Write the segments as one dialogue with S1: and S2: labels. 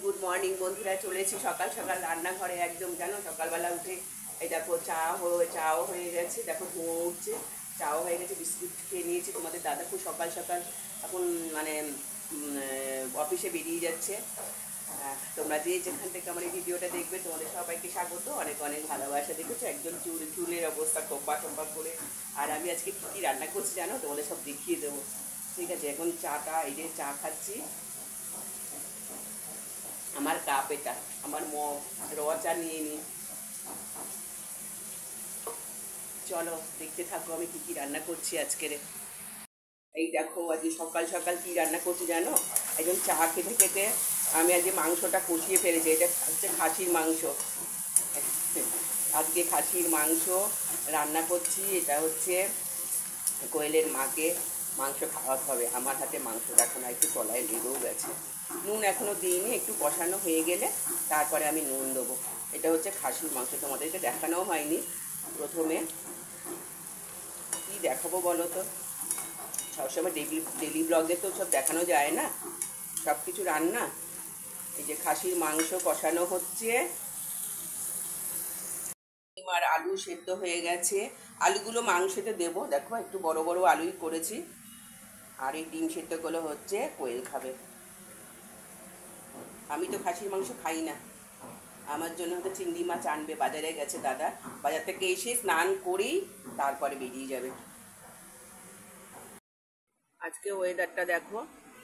S1: Good morning বন্ধুরা, চলেছি সকাল সকাল রান্নাঘরে। একদম জানো সকালবেলা উঠে এই দেখো চাও হয়ে গেছে, দেখো ধোঁয়া উঠছে, চাও হয়ে গেছে, বিস্কুট খেয়ে নিয়েছি। তোমাদের দাদা খুব সকাল সকাল এখন মানে অফিসে বেরিয়ে যাচ্ছে। তোমরা যে যেখান থেকে আমার এই ভিডিওটা দেখবে তোমাদের সবাইকে স্বাগত, অনেক অনেক ভালোবাসা। দেখেছো একজন চুলের অবস্থা টম্পা টম্পা করে। আর আমি আজকে কী কী রান্না করছি জানো, তোমাদের সব দেখিয়ে দেবো। ঠিক আছে, এখন এই যে চা খাচ্ছি, আমার কাপ এটা, আমার র চা নিয়ে নিই। চলো দেখতে থাকো আমি কী কী রান্না করছি আজকের। এই দেখো আজকে সকাল সকাল কী রান্না করছি জানো, একদম চা খেতে খেতে আমি আজকে মাংসটা কষিয়ে ফেলেছি। এটা হচ্ছে খাসির মাংস, আজকে খাসির মাংস রান্না করছি। এটা হচ্ছে কোয়েলের মাকে মাংস খাওয়াতে হবে। আমার হাতে মাংসটা এখন একটু কলায় লেগেও গেছে, নুন এখনও দিইনি, একটু কষানো হয়ে গেলে তারপরে আমি নুন দেবো। এটা হচ্ছে খাসির মাংস, তোমাদেরকে দেখানোও হয়নি। প্রথমে কী দেখাবো বলো তো, সবসময় ডেলি ব্লগে তো সব দেখানো যায় না, সব কিছু রান্না। এই যে খাসির মাংস কষানো হচ্ছে, আর আলু সেদ্ধ হয়ে গেছে। আলুগুলো মাংসতে দেবো, দেখো একটু বড় বড় আলুই করেছি। আর এই ডিম সেদ্ধগুলো হচ্ছে কোয়েল খাবে। আমি তো খাসির মাংস খাই না, আমার জন্য হয়তো চিংড়ি মাছ আনবে, বাজারে গেছে দাদা, বাজার থেকে এসে স্নান করেই তারপরে বেরিয়ে যাবে। আজকে ওয়েদারটা দেখো,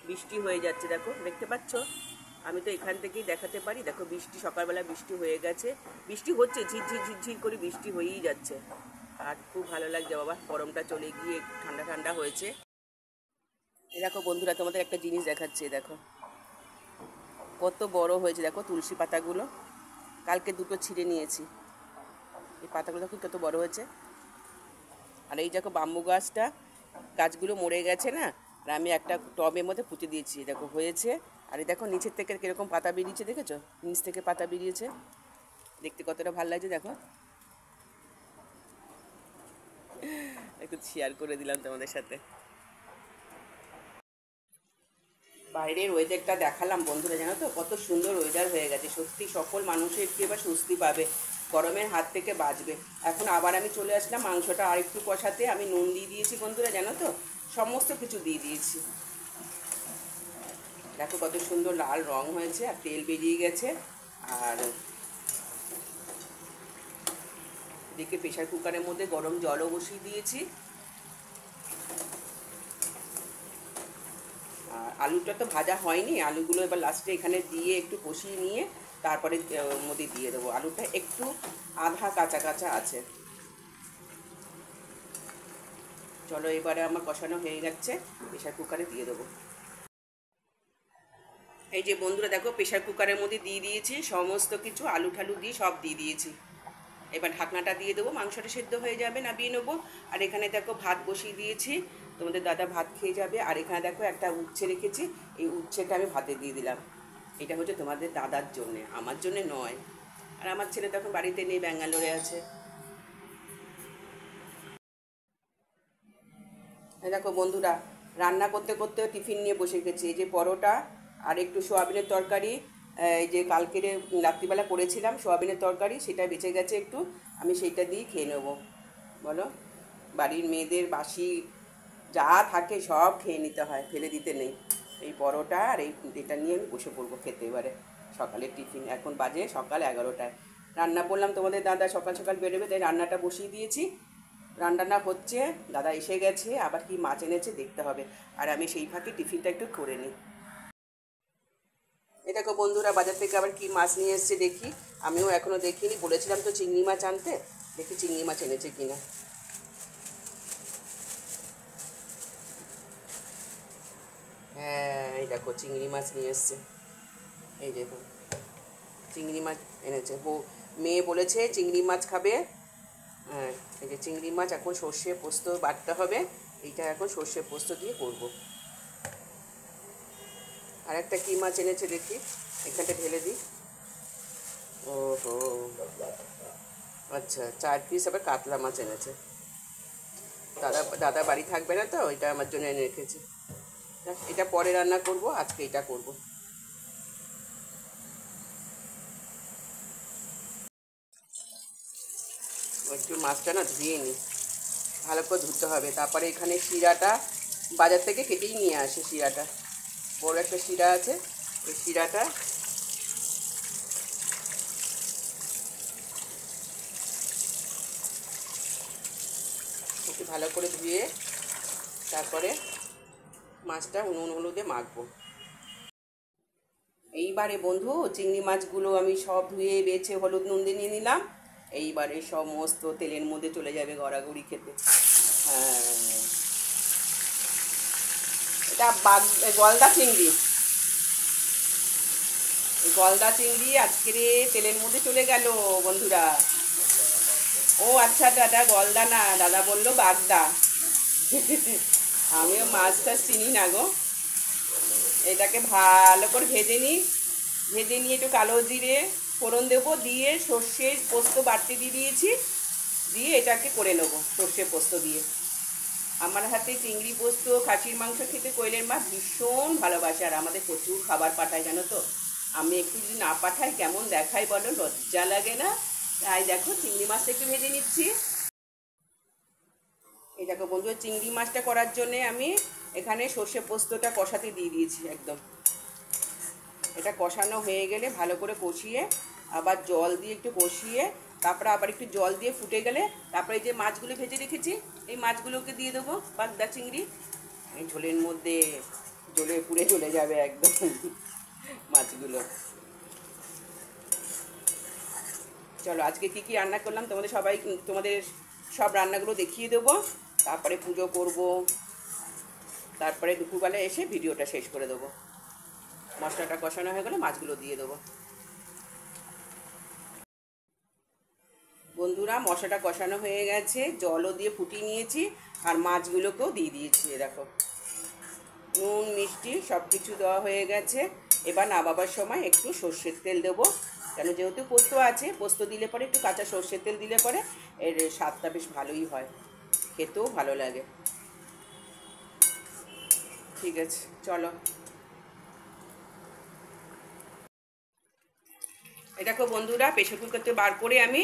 S1: বৃষ্টি হয়ে যাচ্ছে, দেখো দেখতে পাচ্ছ, আমি তো এখান থেকেই দেখাতে পারি। দেখো বৃষ্টি, সকালবেলা বৃষ্টি হয়ে গেছে, বৃষ্টি হচ্ছে, ঝিরঝির ঝিরঝির করে বৃষ্টি হয়েই যাচ্ছে। আর খুব ভালো লাগছে বাবা, গরমটা চলে গিয়ে ঠান্ডা ঠান্ডা হয়েছে। দেখো বন্ধুরা, তোমাদের একটা জিনিস দেখাচ্ছে, দেখো কত বড় হয়েছে, দেখো তুলসী পাতাগুলো, কালকে দুটো ছিঁড়ে নিয়েছি। এই পাতাগুলো দেখো কত বড় হয়েছে। আর এই দেখো বাম্বু গাছগুলো মরে গেছে না, আর আমি একটা টবের মধ্যে পুঁতে দিয়েছি, দেখো হয়েছে। আর এই দেখো নিচের থেকে কীরকম পাতা বেরিয়েছে, দেখেছো নিচ থেকে পাতা বেরিয়েছে, দেখতে কতটা ভালো লাগছে। দেখো একটু শেয়ার করে দিলাম তোমাদের সাথে। বাইরের ওয়েদারটা দেখালাম বন্ধুরা, জানো তো কত সুন্দর ওয়েদার হয়ে গেছে। সত্যি সকল মানুষের একটু এবার স্বস্তি পাবে, গরমের হাত থেকে বাঁচবে। এখন আবার আমি চলে আসলাম মাংসটা আর একটু কষাতে। আমি নুন দিয়ে দিয়েছি বন্ধুরা, জানো তো সমস্ত কিছু দিয়ে দিয়েছি। দেখো কত সুন্দর লাল রং হয়েছে আর তেল বেরিয়ে গেছে। আর এদিকে প্রেশার কুকারের মধ্যে গরম জলও বসিয়ে দিয়েছি। আর আলুটা তো ভাজা হয়নি, আলুগুলো এবার লাস্টে এখানে দিয়ে একটু কষিয়ে নিয়ে তারপরে ওর মধ্যে দিয়ে দেবো। আলুটা একটু আধা কাঁচা কাঁচা আছে। চলো এবারে আমার কষানো হয়ে যাচ্ছে, প্রেশার কুকারে দিয়ে দেবো। এই যে বন্ধুরা দেখো, প্রেশার কুকারের মধ্যে দিয়ে দিয়েছি সমস্ত কিছু, আলু ঠালু দিয়ে সব দিয়ে দিয়েছি। এবার ঢাকনাটা দিয়ে দেবো, মাংসটা সেদ্ধ হয়ে যাবে, নামিয়ে নেবো। আর এখানে দেখো ভাত বসিয়ে দিয়েছি, তোমাদের দাদা ভাত খেয়ে যাবে। আর এখানে দেখো একটা উচ্ছে রেখেছি, এই উচ্ছেটা আমি ভাতে দিয়ে দিলাম। এটা হচ্ছে তোমাদের দাদার জন্যে, আমার জন্যে নয়। আর আমার ছেলে তখন বাড়িতে নেই, ব্যাঙ্গালোরে আছে। দেখো বন্ধুরা, রান্না করতে করতে টিফিন নিয়ে বসে গেছি। এই যে পরোটা আর একটু সোয়াবিনের তরকারি, এই যে কালকের রাত্রিবেলা করেছিলাম সোয়াবিনের তরকারি, সেটা বেঁচে গেছে একটু, আমি সেইটা দিয়েই খেয়ে নেবো। বলো, বাড়ির মেয়েদের বাসি যা থাকে সব খেয়ে নিতে হয়, ফেলে দিতে নেই। এই পরোটা আর এটা নিয়ে আমি বসে পড়বো খেতে এবারে। সকালের টিফিন এখন বাজে সকাল 11টায়। রান্না করলাম, তোমাদের দাদা সকাল সকাল বেরোবে, তাই রান্নাটা বসিয়ে দিয়েছি। রান্নাটা হচ্ছে, দাদা এসে গেছে, আবার কি মাছ এনেছে দেখতে হবে। আর আমি সেই ফাঁকে টিফিনটা একটু করে নিই। এ দেখো বন্ধুরা, বাজার থেকে আবার কি মাছ নিয়ে এসছে দেখি, আমিও এখনও দেখিনি। বলেছিলাম তো চিংড়ি মাছ আনতে, দেখি চিংড়ি মাছ এনেছে কিনা। হ্যাঁ এই দেখো চিংড়ি মাছ নিয়ে এসছে, এই দেখো চিংড়ি মাছ এনেছে। মেয়ে বলেছে চিংড়ি মাছ খাবে। হ্যাঁ এই যে চিংড়ি মাছ, এখন সর্ষে পোস্ত বাটতে হবে, এইটা এখন সর্ষে পোস্ত দিয়ে করব। আর একটা কী মাছ এনেছে দেখি, এখানটা ঢেলে দিই। ওহো, আচ্ছা 4 পিস আবার কাতলা মাছ এনেছে। দাদা বাড়ি থাকবে না তো, এটা আমার জন্য এনে রেখেছে। এটা পরে রান্না করব, আজকে এটা করব। একটু মাছটা না ধুয়ে নিই, ভালো করে ধুতে হবে। তারপরে এখানে শিরাটা বাজার থেকে কেটেই নিয়ে আসে, শিরাটা বড় একটা শিরা আছে, এই শিরাটা একটু ভালো করে ধুয়ে তারপরে মাছটা নুন হলুদে মাখবো। এইবারে বন্ধু চিংড়ি মাছগুলো আমি সব ধুয়ে বেছে হলুদ নুন দিয়ে নিয়ে নিলাম। এইবারে সমস্ত তেলের মধ্যে চলে যাবে গড়াগড়ি খেতে। হ্যাঁ, এটা গলদা চিংড়ি, এই গলদা চিংড়ি আজকের তেলের মধ্যে চলে গেল বন্ধুরা। ও আচ্ছা, দাদা গলদা না, দাদা বললো বাগদা। আমিও মাছটা চিনি না গো। এটাকে ভালো করে ভেজে নিই, ভেজে নিয়ে একটু কালো জিরে ফোড়ন দেবো, দিয়ে সর্ষে পোস্ত বাড়তে দিয়ে দিয়েছি, দিয়ে এটাকে করে নেবো সর্ষে পোস্ত দিয়ে। আমার হাতে চিংড়ি পোস্ত, খাসির মাংস খেতে কোয়েলের মা ভীষণ ভালোবাসে, আর আমাদের প্রচুর খাবার পাঠায় জানো তো। আমি একটু যদি না পাঠাই কেমন দেখাই বলো, লজ্জা লাগে না? তাই দেখো চিংড়ি মাছটা একটু ভেজে নিচ্ছি। এই দেখো বন্ধু, চিংড়ি মাছটা করার জন্যে আমি এখানে সর্ষে পোস্তটা কষাতে দিয়ে দিয়েছি একদম। এটা কষানো হয়ে গেলে ভালো করে কষিয়ে আবার জল দিয়ে একটু কষিয়ে তারপরে আবার একটু জল দিয়ে ফুটে গেলে তারপরে যে মাছগুলো ভেজে রেখেছি এই মাছগুলোকে দিয়ে দেবো, বাগদা চিংড়ি। এই ঝোলের মধ্যে জ্বলে পুড়ে চলে যাবে একদম মাছগুলো। চলো আজকে কি কি রান্না করলাম তোমাদের সব রান্নাগুলো দেখিয়ে দেবো, তারপরে পুজো করব, তারপরে দুপুরবেলা এসে ভিডিওটা শেষ করে দেবো। মশলাটা কষানো হয়ে গেলে মাছগুলো দিয়ে দেবো। বন্ধুরা মশলাটা কষানো হয়ে গেছে, জলও দিয়ে ফুটিয়ে নিয়েছি, আর মাছগুলোকেও দিয়ে দিয়েছি। দেখো নুন মিষ্টি সব কিছু দেওয়া হয়ে গেছে। এবার নামাবার সময় একটু সর্ষের তেল দেবো, কেন যেহেতু পোস্ত আছে, পোস্ত দিলে পরে একটু কাঁচা সর্ষের তেল দিলে পরে এর স্বাদটা বেশ ভালোই হয়, খেতেও ভালো লাগে। ঠিক আছে চলো। এটা দেখো বন্ধুরা প্রেশার কুকারতে বার করে আমি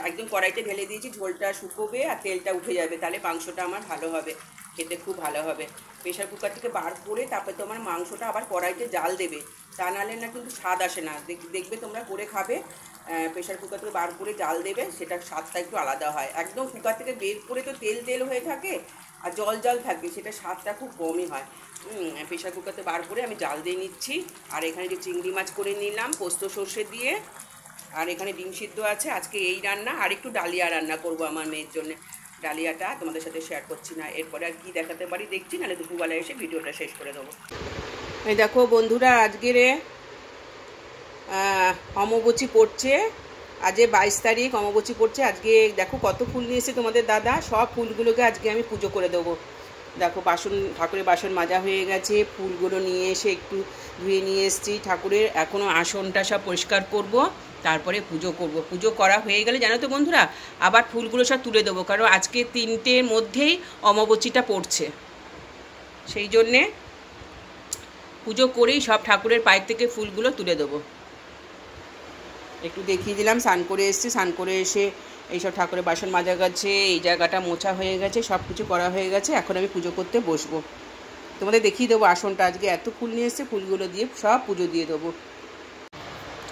S1: একদম কড়াইতে ঢেলে দিয়েছি, ঝোলটা শুকোবে আর তেলটা উঠে যাবে, তাহলে মাংসটা আমার ভালো হবে, খেতে খুব ভালো হবে। প্রেশার কুকার থেকে বার করে তারপরে তোমার মাংসটা আবার কড়াইতে জাল দেবে, তা নাহলে না কিন্তু স্বাদ আসে না। দেখবে তোমরা করে খাবে, প্রেশার কুকার থেকে বার করে জাল দেবে, সেটার স্বাদটা একটু আলাদা হয়। একদম কুকার থেকে বের করে তো তেল তেল হয়ে থাকে আর জল জল থাকে, সেটা স্বাদটা খুব কমই হয়। প্রেশার কুকারতে বার করে আমি জাল দিয়ে নিচ্ছি। আর এখানে যে চিংড়ি মাছ করে নিলাম পোস্ত সর্ষে দিয়ে, আর এখানে ডিম সিদ্ধ আছে। আজকে এই রান্না, আর একটু ডালিয়া রান্না করব আমার মেয়ের জন্য। ডালিয়াটা তোমাদের সাথে শেয়ার করছি না, এরপরে আর কি দেখাতে পারি দেখছি, নাহলে দুপুরবেলা এসে ভিডিওটা শেষ করে দেবো। এই দেখো বন্ধুরা আজকের অমাবস্যা পড়ছে, আজ 22 তারিখ অমাবস্যা পড়ছে। আজকে দেখো কত ফুল নিয়ে এসেছে তোমাদের দাদা, সব ফুলগুলোকে আজকে আমি পুজো করে দেবো। দেখো ঠাকুরের বাসন মাজা হয়ে গেছে, ফুলগুলো নিয়ে এসে একটু ধুয়ে নিয়ে এসেছি ঠাকুরের। এখনও আসনটা সব পরিষ্কার করব, তারপরে পুজো করব। পুজো করা হয়ে গেলে জানো তো বন্ধুরা আবার ফুলগুলো সব তুলে দেবো, কারণ আজকে 3টের মধ্যেই অমাবস্যাটা পড়ছে, সেই জন্যে পুজো করেই সব ঠাকুরের পায়ের থেকে ফুলগুলো তুলে দেবো। একটু দেখিয়ে দিলাম, স্নান করে এসেছি, স্নান করে এসে এইসব ঠাকুরের বাসন মাজা গেছে, এই জায়গাটা মোছা হয়ে গেছে, সব কিছু করা হয়ে গেছে। এখন আমি পুজো করতে বসবো, তোমাদের দেখিয়ে দেবো আসনটা। আজকে এত ফুল নিয়ে এসেছে, ফুলগুলো দিয়ে সব পুজো দিয়ে দেবো।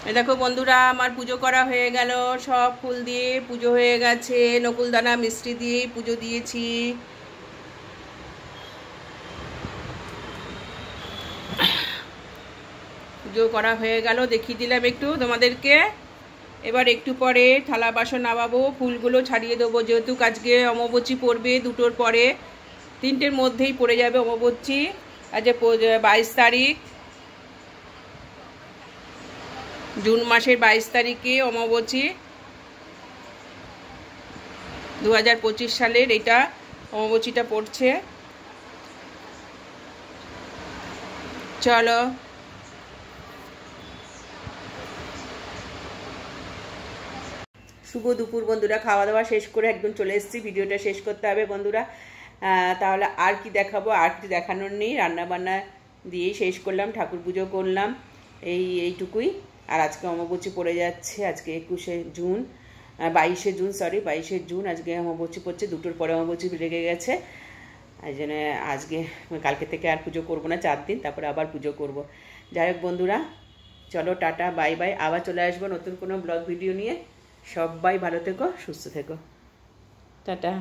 S1: এই দেখো বন্ধুরা আমার পুজো করা হয়ে গেল, সব ফুল দিয়ে পুজো হয়ে গেছে, নকুলদানা মিষ্টি দিয়ে পুজো দিয়েছি। পুজো করা হয়ে গেল, দেখিয়ে দিলাম একটু তোমাদেরকে। এবার একটু পরে থালা বাসন নামাবো, ফুলগুলো ছাড়িয়ে দেবো, যেহেতু আজকে অমাবস্যা পড়বে 2টোর পরে, 3টের মধ্যেই পড়ে যাবে অমাবস্যা। আজ 22 তারিখ, জুন মাসের 22 তারিখে অমাবস্যা, 2025 সালের এটা অমাবস্যাটা পড়ছে। চলো শুভ দুপুর বন্ধুরা, খাওয়া দাওয়া শেষ করে একদম চলে এসেছি, ভিডিওটা শেষ করতে হবে বন্ধুরা। তাহলে আর কি দেখাবো, আর কি দেখানোর নেই, রান্নাবান্না দিয়েই শেষ করলাম, ঠাকুর পুজো করলাম, এইটুকুই। আর আজকে অমাবস্যা পড়ে যাচ্ছে, আজকে 21শে জুন। 22শে জুন, 22শে জুন আজকে অমাবস্যা পড়ছে, 2টোর পরে অমাবস্যা লেগে গেছে। এই জন্য আজকে কালকে থেকে আর পুজো করবো না, 4 দিন, তারপরে আবার পুজো করব। যাই হোক বন্ধুরা, চলো টাটা বাই বাই, আবার চলে আসবো নতুন কোনো ব্লগ ভিডিও নিয়ে। সবাই ভালো থেকো, সুস্থ থেকো, টাটা।